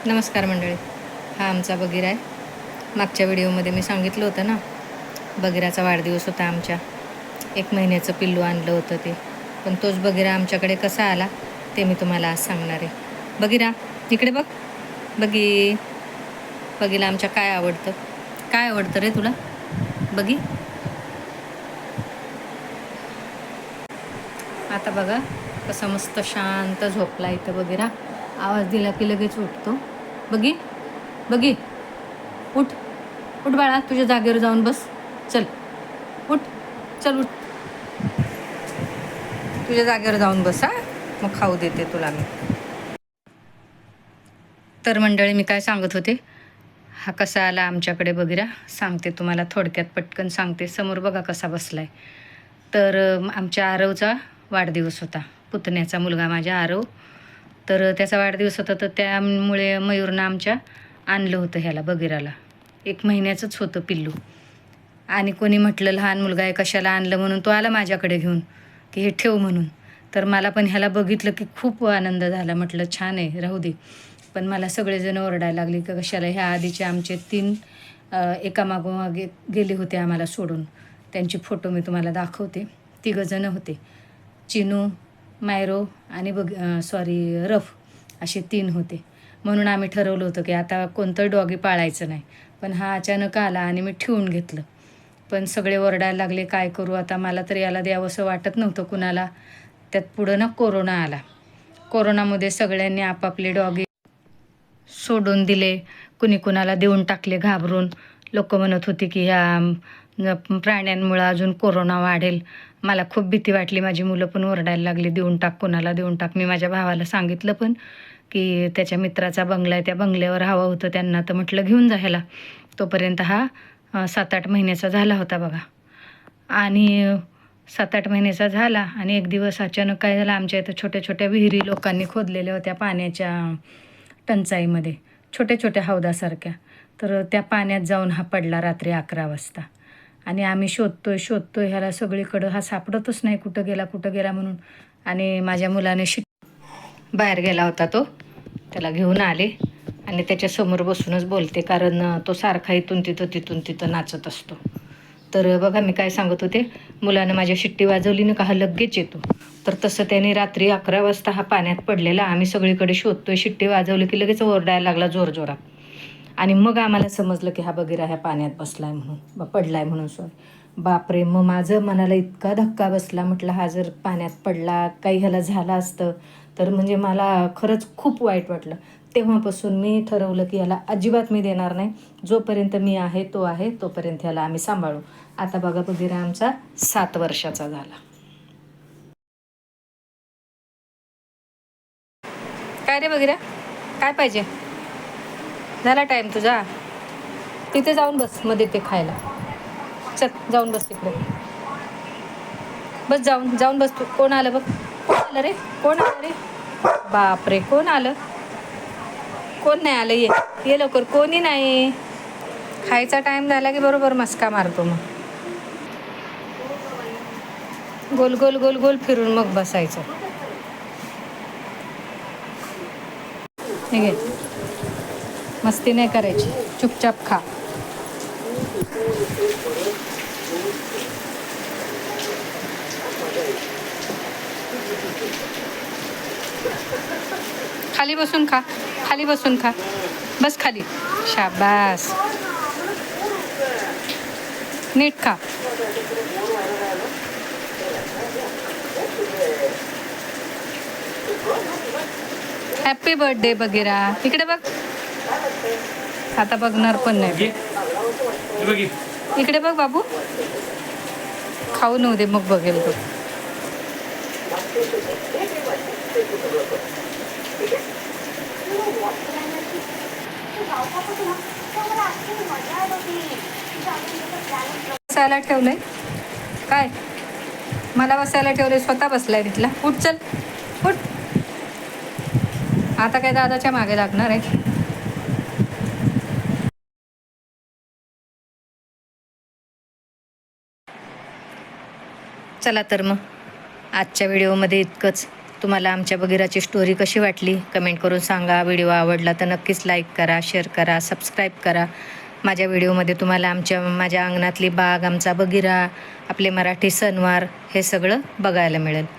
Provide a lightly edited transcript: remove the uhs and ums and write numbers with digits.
नमस्कार मंडळी. हा आमचा बगीरा आहे. मागच्या व्हिडिओमध्ये मी सांगितलं होतं ना, बगीराचा वाढदिवस होता आमच्या. 1 महिन्याचं पिल्लू आणलं होतं ते. पण तोच बगीरा आमच्याकडे कसा आला ते मी तुम्हाला आज सांगणार आहे. बगीरा इकडे बघ. बगीला आमच्या काय आवडतं? काय आवडतं रे तुला बगी? आता बघा कसा मस्त शांत झोपला इथं बगीरा. आवाज दिला की लगेच उठतो. बगी बगी उठ उठ बाळा, तुझ्या जागेवर जाऊन बस. चल उठ, चल उठ, तुझ्या जागेवर जाऊन बस. मग खाऊ देते तुला मी. तर मंडळी, मी काय सांगत होते, हा कसा आला आमच्याकडे बगीरा सांगते तुम्हाला, थोडक्यात पटकन सांगते. समोर बघा कसा बसलाय. तर आमच्या आरवचा वाढदिवस होता, पुतण्याचा मुलगा माझ्या आरव. तर त्याचा वाढदिवस होता, तर त्यामुळे मयूरनं आमच्या आणलं होतं ह्याला बगीराला. 1 महिन्याचंच होतं पिल्लू. आणि कोणी म्हटलं लहान मुलगा आहे कशाला आणलं, म्हणून तो आला माझ्याकडे घेऊन की हे ठेव म्हणून. तर मला पण ह्याला बघितलं की खूप आनंद झाला. म्हटलं छान आहे, राहू दे. पण मला सगळेजण ओरडायला लागले की कशाला. ह्या आधीचे आमचे 3 एकामागोमागे गेले होते आम्हाला सोडून. त्यांची फोटो मी तुम्हाला दाखवते. 3 जण होते, चिनू, मायरो आणि रफ, असे 3 होते. म्हणून आम्ही ठरवलं होतं की आता कोणतं डॉगी पाळायचं नाही. पण हा अचानक आला आणि मी ठेवून घेतलं. पण सगळे ओरडायला लागले, काय करू आता. मला तर याला द्यावंसं वाटत नव्हतं कुणाला. त्यात पुढं ना कोरोना आला. कोरोनामध्ये सगळ्यांनी आपापले डॉगी सोडून दिले. कुणी कुणाला देऊन टाकले घाबरून. लोक म्हणत होते की ह्या प्राण्यांमुळं अजून कोरोना वाढेल. मला खूप भीती वाटली. माझी मुलं पण ओरडायला लागली, देऊन टाक, कुणाला देऊन टाक. मी माझ्या भावाला सांगितलं पण की त्याच्या मित्राचा बंगला आहे, त्या बंगल्यावर हवं होतं त्यांना. तर म्हटलं घेऊन जा ह्याला. तोपर्यंत हा 7-8 महिन्याचा झाला होता बघा. आणि 7-8 महिन्याचा झाला आणि एक दिवस अचानक काय झालं, आमच्या इथं छोट्या छोट्या विहिरी लोकांनी खोदलेल्या होत्या पाण्याच्या टंचाईमध्ये, छोट्या छोट्या हौदासारख्या. तर त्या पाण्यात जाऊन हा पडला रात्री 11 वाजता. आणि आम्ही शोधतोय ह्याला सगळीकडं. हा सापडतच नाही, कुठं गेला म्हणून. आणि माझ्या मुलाने बाहेर गेला होता तो, त्याला घेऊन आले आणि त्याच्यासमोर बसूनच बोलते, कारण तो सारखा इथून तिथं नाचत असतो. तर बघा मी काय सांगत होते, मुलानं माझ्या शिट्टी वाजवली ना का हा लगेच येतो. तर तसं त्याने रात्री 11 वाजता हा पाण्यात पडलेला. आम्ही सगळीकडे शोधतोय, शिट्टी वाजवली की लगेच ओरडायला लागला जोरजोरात. आणि मग आम्हाला समजलं की हा बगीरा ह्या पाण्यात बसलाय म्हणून, पडलाय म्हणून. बापरे, मग माझं मनाला इतका धक्का बसला. म्हटलं हा जर पाण्यात पडला, काही ह्याला झालं असतं तर म्हणजे मला खरंच खूप वाईट वाटलं. तेव्हापासून मी ठरवलं की ह्याला अजिबात मी देणार नाही. जोपर्यंत मी आहे तो आहे, तोपर्यंत ह्याला आम्ही सांभाळू. आता बघा बगीरा आमचा 7 वर्षाचा झाला. काय रे बगीरा, काय पाहिजे? झाला टाईम तुझा? तिथे जाऊन बस, मध्ये ते खायला. चल जाऊन बस तिकडे. बस, जाऊन जाऊन बस तू. कोण आलं बघ? कोण आलं रे? कोण आलं रे? बापरे, कोण आलं? कोण नाही आलं? ये लवकर. कोणी नाही. खायचा टाइम झाला की बरोबर मस्का मारतो. मग गोल गोल गोल गोल फिरून मग बसायचं. ठीक आहे, मस्ती नाही करायची, चुपचाप खा. खाली बसून खा, खाली बसून खा. बस खाली. शाबास, नीट खा. Happy birthday Bagheera. इकडे बघ. आता बघणार पण नाही. इकडे बघ बाबू. खाऊ नव्हते दे, मग बघेल तो. बसायला ठेवलंय काय? मला बसायला ठेवलंय, स्वतः बसलाय तिथला. उठ, चल उठ. आता काय दादाच्या मागे लागणार आहे? चला तर मग आजच्या व्हिडिओमध्ये इतकंच. तुम्हाला आमच्या बगीराची स्टोरी कशी वाटली कमेंट करून सांगा. व्हिडिओ आवडला तर नक्कीच लाईक करा, शेअर करा, सबस्क्राईब करा. माझ्या व्हिडिओमध्ये तुम्हाला माझ्या अंगणातली बाग, आमचा बगीरा, आपले मराठी सणवार हे सगळं बघायला मिळेल.